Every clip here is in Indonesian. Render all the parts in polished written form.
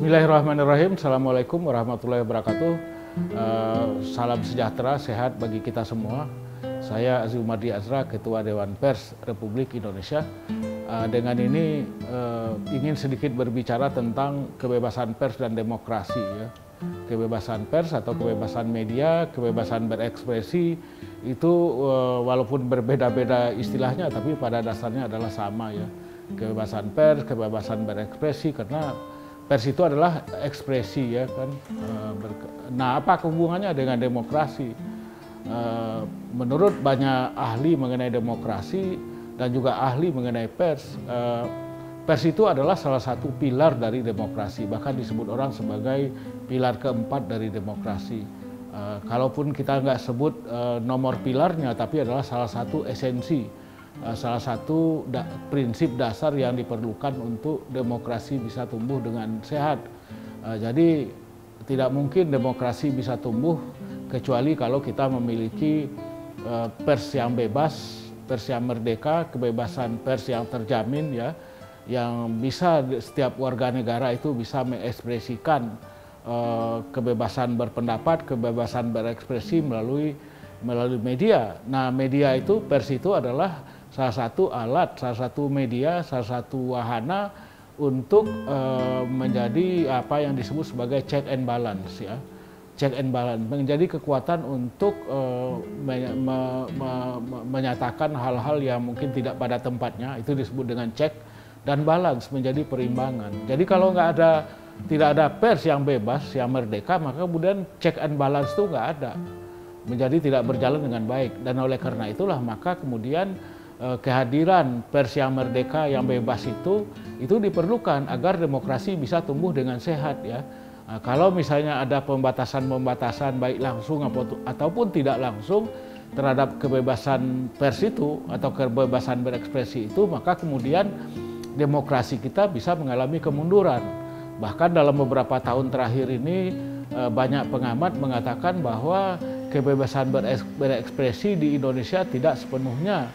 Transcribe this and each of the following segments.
Bismillahirrahmanirrahim. Assalamualaikum warahmatullahi wabarakatuh. Salam sejahtera, sehat bagi kita semua. Saya Aziumardi Azra, Ketua Dewan Pers Republik Indonesia. Dengan ini ingin sedikit berbicara tentang kebebasan pers dan demokrasi. Ya. Kebebasan pers atau kebebasan media, kebebasan berekspresi itu walaupun berbeda-beda istilahnya, tapi pada dasarnya adalah sama ya. Kebebasan pers, kebebasan berekspresi, karena pers itu adalah ekspresi ya kan. Nah, apa hubungannya dengan demokrasi? Menurut banyak ahli mengenai demokrasi dan juga ahli mengenai pers, pers itu adalah salah satu pilar dari demokrasi, bahkan disebut orang sebagai pilar keempat dari demokrasi. Kalaupun kita nggak sebut nomor pilarnya, tapi adalah salah satu esensi, salah satu prinsip dasar yang diperlukan untuk demokrasi bisa tumbuh dengan sehat. Jadi tidak mungkin demokrasi bisa tumbuh kecuali kalau kita memiliki pers yang bebas, pers yang merdeka, kebebasan pers yang terjamin ya, yang bisa setiap warga negara itu bisa mengekspresikan kebebasan berpendapat, kebebasan berekspresi melalui media. Nah, media itu, pers itu adalah salah satu alat, salah satu media, salah satu wahana untuk menjadi apa yang disebut sebagai check and balance ya. Check and balance menjadi kekuatan untuk menyatakan hal-hal yang mungkin tidak pada tempatnya, itu disebut dengan check dan balance, menjadi perimbangan. Jadi kalau tidak ada pers yang bebas, yang merdeka, maka kemudian check and balance itu nggak ada, menjadi tidak berjalan dengan baik. Dan oleh karena itulah maka kemudian kehadiran pers yang merdeka, yang bebas itu diperlukan agar demokrasi bisa tumbuh dengan sehat ya. Nah, kalau misalnya ada pembatasan-pembatasan baik langsung ataupun tidak langsung terhadap kebebasan pers itu atau kebebasan berekspresi itu, maka kemudian demokrasi kita bisa mengalami kemunduran. Bahkan dalam beberapa tahun terakhir ini banyak pengamat mengatakan bahwa kebebasan berekspresi di Indonesia tidak sepenuhnya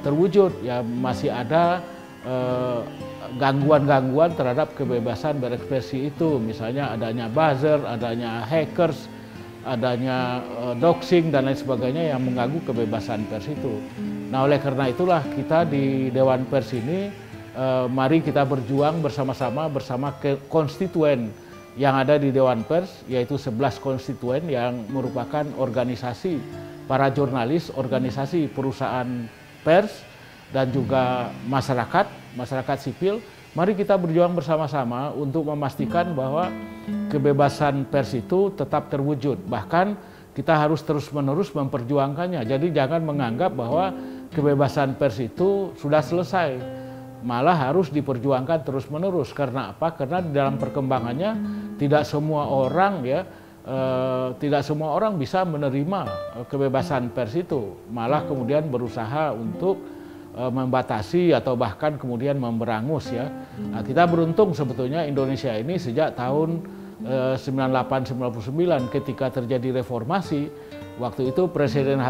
terwujud ya, masih ada gangguan-gangguan terhadap kebebasan berekspresi itu, misalnya adanya buzzer, adanya hackers, adanya doxing dan lain sebagainya yang mengganggu kebebasan pers itu. Nah, oleh karena itulah kita di Dewan Pers ini mari kita berjuang bersama-sama bersama konstituen yang ada di Dewan Pers, yaitu 11 konstituen yang merupakan organisasi para jurnalis, organisasi perusahaan pers, dan juga masyarakat sipil. Mari kita berjuang bersama-sama untuk memastikan bahwa kebebasan pers itu tetap terwujud. Bahkan kita harus terus-menerus memperjuangkannya. Jadi jangan menganggap bahwa kebebasan pers itu sudah selesai. Malah harus diperjuangkan terus-menerus. Karena apa? Karena di dalam perkembangannya tidak semua orang bisa menerima kebebasan pers itu, malah kemudian berusaha untuk membatasi atau bahkan kemudian memberangus ya. Nah, kita beruntung sebetulnya Indonesia ini sejak tahun 98-99 ketika terjadi reformasi, waktu itu Presiden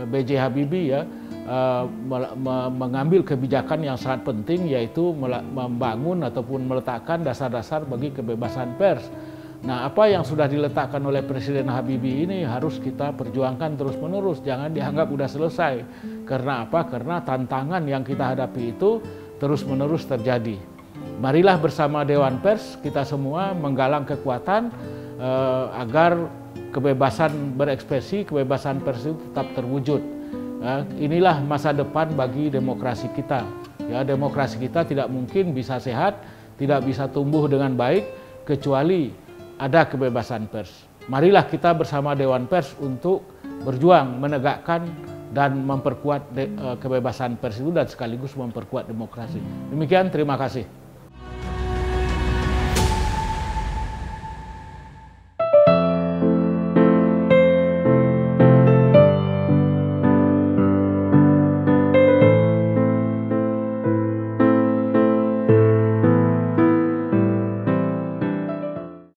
B.J. Habibie ya mengambil kebijakan yang sangat penting, yaitu membangun ataupun meletakkan dasar-dasar bagi kebebasan pers. Nah, apa yang sudah diletakkan oleh Presiden Habibie ini harus kita perjuangkan terus-menerus, jangan dianggap udah selesai. Karena apa? Karena tantangan yang kita hadapi itu terus-menerus terjadi. Marilah bersama Dewan Pers kita semua menggalang kekuatan agar kebebasan berekspresi, kebebasan pers itu tetap terwujud. Inilah masa depan bagi demokrasi kita. Ya, demokrasi kita tidak mungkin bisa sehat, tidak bisa tumbuh dengan baik kecuali ada kebebasan pers. Marilah kita bersama Dewan Pers untuk berjuang menegakkan dan memperkuat kebebasan pers itu dan sekaligus memperkuat demokrasi. Demikian, terima kasih.